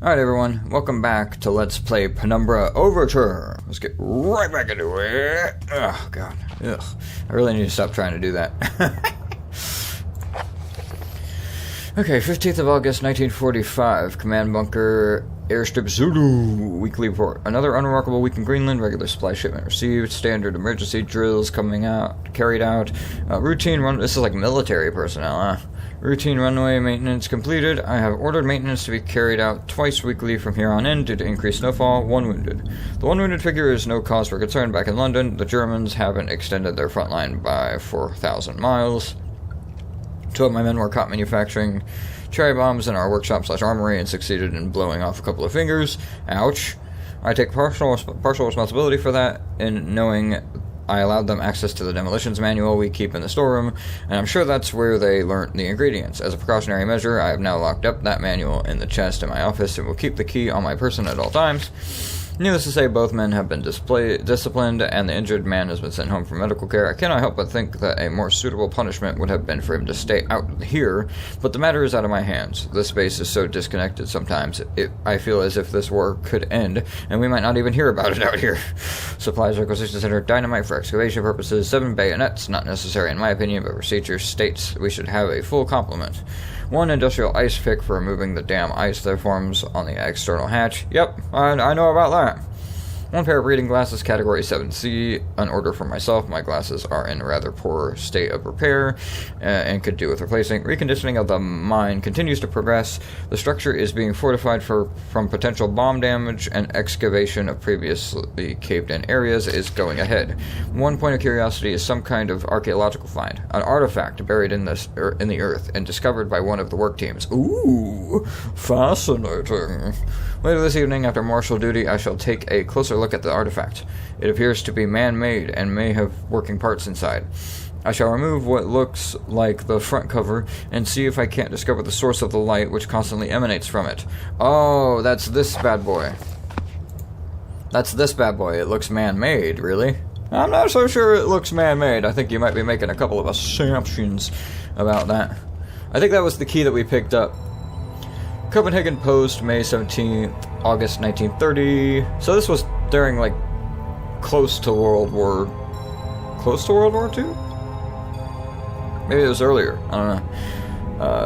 Alright everyone, welcome back to Let's Play Penumbra Overture. Let's get right back into it. Oh god, ugh. I really need to stop trying to do that. Okay, 15th of August 1945, Command Bunker, Airstrip Zulu, weekly report. Another unremarkable week in Greenland, regular supply shipment received, standard emergency drills carried out, routine run, this is like military personnel, huh? Routine runway maintenance completed. I have ordered maintenance to be carried out twice weekly from here on in due to increased snowfall. 1 wounded. The 1 wounded figure is no cause for concern back in London. The Germans haven't extended their front line by 4,000 miles. 2 of my men were caught manufacturing cherry bombs in our workshop/armory and succeeded in blowing off a couple of fingers. Ouch. I take partial responsibility for that in knowing I allowed them access to the demolitions manual we keep in the storeroom, and I'm sure that's where they learnt the ingredients. As a precautionary measure, I have now locked up that manual in the chest in my office and will keep the key on my person at all times. Needless to say, both men have been disciplined, and the injured man has been sent home for medical care. I cannot help but think that a more suitable punishment would have been for him to stay out here, but the matter is out of my hands. This base is so disconnected sometimes, I feel as if this war could end, and we might not even hear about it out here. Supplies requisition center, dynamite for excavation purposes, 7 bayonets, not necessary in my opinion, but procedure states we should have a full complement. 1 industrial ice pick for removing the damn ice that forms on the external hatch. Yep, I know about that. 1 pair of reading glasses, category 7C, an order for myself. My glasses are in a rather poor state of repair and could do with replacing. Reconditioning of the mine continues to progress. The structure is being fortified from potential bomb damage, and excavation of previously caved-in areas is going ahead. 1 point of curiosity is some kind of archaeological find, an artifact buried in the earth and discovered by one of the work teams. Ooh, fascinating. Later this evening, after martial duty, I shall take a closer look at the artifact. It appears to be man-made and may have working parts inside. I shall remove what looks like the front cover and see if I can't discover the source of the light which constantly emanates from it. Oh, that's this bad boy. That's this bad boy. It looks man-made, really? I'm not so sure it looks man-made. I think you might be making a couple of assumptions about that. I think that was the key that we picked up. Copenhagen Post, May 17th, August 1930. So this was during, like, close to World War II? Maybe it was earlier. I don't know.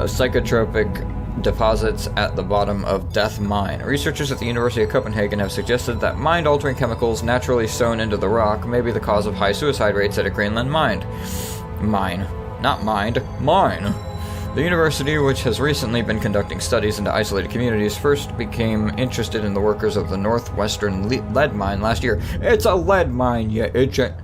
Psychotropic deposits at the bottom of Death Mine. Researchers at the University of Copenhagen have suggested that mind-altering chemicals naturally sown into the rock may be the cause of high suicide rates at a Greenland mine. Mine. The university, which has recently been conducting studies into isolated communities, first became interested in the workers of the northwestern lead mine last year. It's a lead mine, you idiot.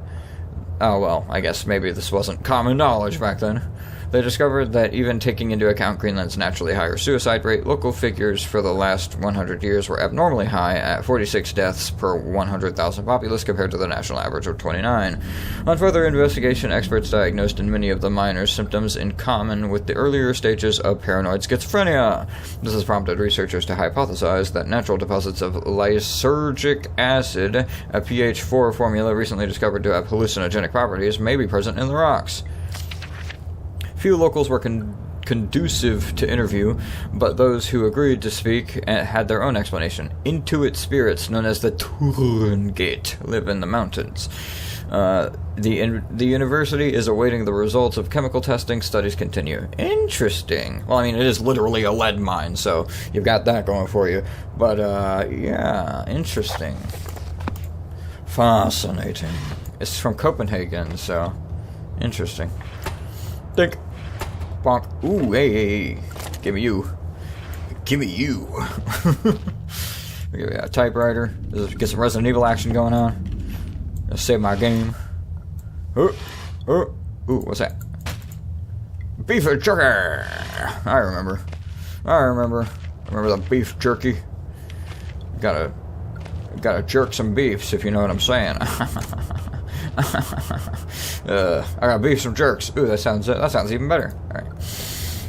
Oh well, I guess maybe this wasn't common knowledge back then. They discovered that even taking into account Greenland's naturally higher suicide rate, local figures for the last 100 years were abnormally high at 46 deaths per 100,000 populace compared to the national average of 29. On further investigation, experts diagnosed in many of the miners symptoms in common with the earlier stages of paranoid schizophrenia. This has prompted researchers to hypothesize that natural deposits of lysergic acid, a pH 4 formula recently discovered to have hallucinogenic properties, may be present in the rocks. Few locals were conducive to interview, but those who agreed to speak had their own explanation. Intuit spirits, known as the Turngate, live in the mountains. The university is awaiting the results of chemical testing. Studies continue. Interesting. Well, I mean, it is literally a lead mine, so you've got that going for you. But, yeah, interesting. Fascinating. It's from Copenhagen, so interesting. Think. Bonk. Ooh, hey. Give me you. Give me you. Give me a typewriter. Get some Resident Evil action going on. Let's save my game. Ooh, what's that? Beef jerky. I remember the beef jerky. Gotta jerk some beefs, if you know what I'm saying. I got beef some jerks. Ooh, that sounds even better. Alright.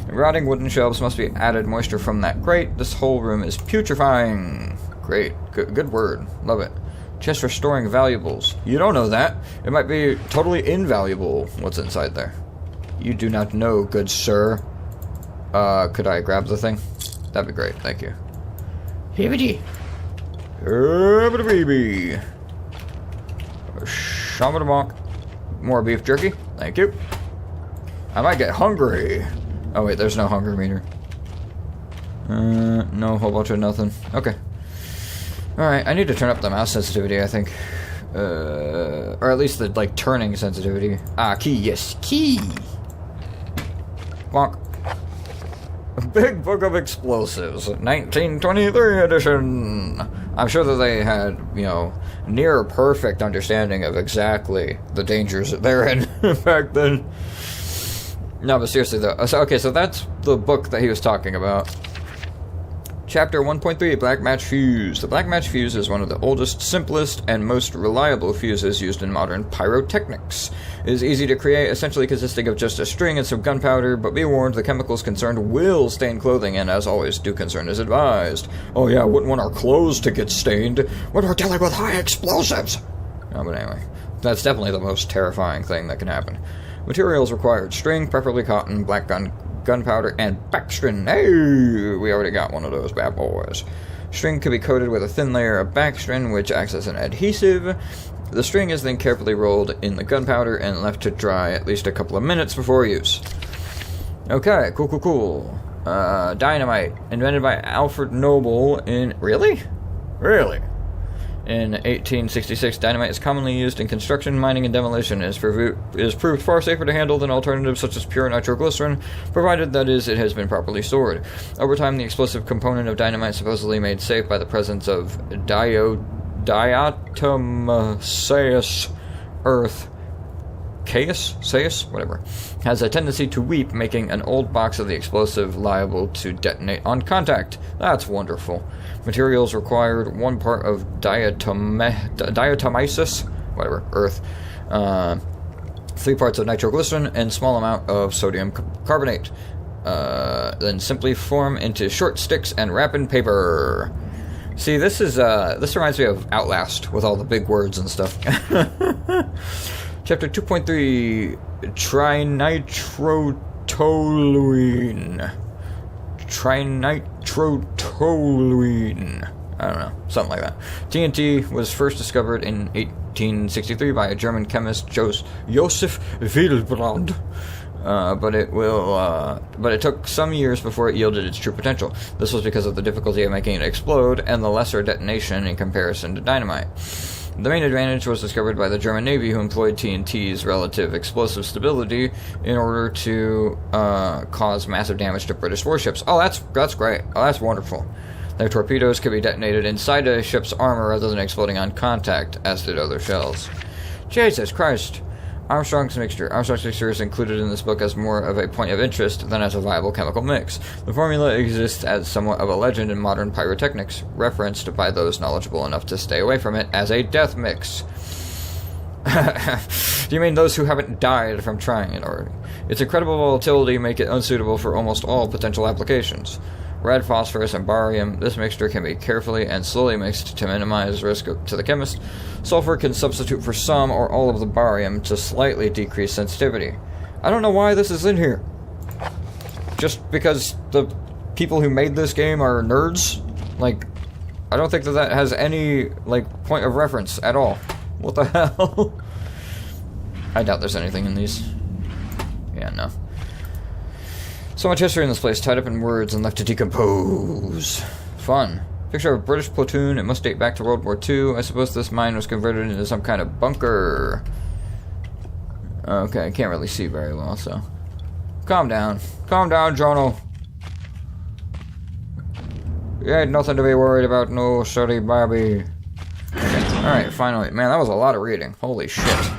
Rotting wooden shelves must be added moisture from that grate. This whole room is putrefying. Great. Good word. Love it. Chest for storing valuables. You don't know that. It might be totally invaluable what's inside there. You do not know, good sir. Could I grab the thing? That'd be great, thank you. Hibbity. Hibbity baby. Shamadabonk. More beef jerky. Thank you. I might get hungry. Oh wait, there's no hunger meter. No whole bunch of nothing. Okay. Alright, I need to turn up the mouse sensitivity, I think. Or at least the, like, turning sensitivity. Ah, key, yes, key! Bonk. Big Book of Explosives, 1923 edition! I'm sure that they had, you know, near perfect understanding of exactly the dangers that they're in back then. No, but seriously though, so that's the book that he was talking about. Chapter 1.3, Black Match Fuse. The Black Match Fuse is one of the oldest, simplest, and most reliable fuses used in modern pyrotechnics. It is easy to create, essentially consisting of just a string and some gunpowder, but be warned, the chemicals concerned will stain clothing, and as always, due concern is advised. Oh yeah, wouldn't want our clothes to get stained when we're dealing with high explosives! Oh, but anyway, that's definitely the most terrifying thing that can happen. Materials required: string, preferably cotton, black gunpowder, and backstring. Hey, we already got one of those bad boys. String can be coated with a thin layer of backstring, which acts as an adhesive. The string is then carefully rolled in the gunpowder and left to dry at least a couple of minutes before use. Okay, cool. Dynamite, invented by Alfred Noble in... Really? In 1866, dynamite is commonly used in construction, mining, and demolition. It is proved far safer to handle than alternatives such as pure nitroglycerin, provided, that is, it has been properly stored. Over time, the explosive component of dynamite, supposedly made safe by the presence of diatomaceous earth, whatever, has a tendency to weep, making an old box of the explosive liable to detonate on contact. That's wonderful. Materials required: 1 part of diatomaceous, earth, 3 parts of nitroglycerin, and small amount of sodium carbonate. Then simply form into short sticks and wrap in paper. See, this reminds me of Outlast with all the big words and stuff. Chapter 2.3, Trinitrotoluene. I don't know, something like that. TNT was first discovered in 1863 by a German chemist, Joseph Wilbrand. But it took some years before it yielded its true potential. This was because of the difficulty of making it explode and the lesser detonation in comparison to dynamite. The main advantage was discovered by the German Navy, who employed TNT's relative explosive stability in order to cause massive damage to British warships. Oh, that's great. Oh, that's wonderful. Their torpedoes could be detonated inside a ship's armor rather than exploding on contact, as did other shells. Jesus Christ. Armstrong's mixture. Armstrong's mixture is included in this book as more of a point of interest than as a viable chemical mix. The formula exists as somewhat of a legend in modern pyrotechnics, referenced by those knowledgeable enough to stay away from it as a death mix. Do you mean those who haven't died from trying it already? Its incredible volatility make it unsuitable for almost all potential applications. Red phosphorus and barium, this mixture can be carefully and slowly mixed to minimize risk to the chemist. Sulfur can substitute for some or all of the barium to slightly decrease sensitivity. I don't know why this is in here. Just because the people who made this game are nerds? Like, I don't think that has any, like, point of reference at all. What the hell? I doubt there's anything in these. Yeah, no. So much history in this place, tied up in words and left to decompose. Fun. Picture of a British platoon. It must date back to World War II. I suppose this mine was converted into some kind of bunker. Okay, I can't really see very well, so... Calm down. Calm down, Jono. You ain't nothing to be worried about, no, sorry, Bobby. Okay, alright, finally. Man, that was a lot of reading. Holy shit.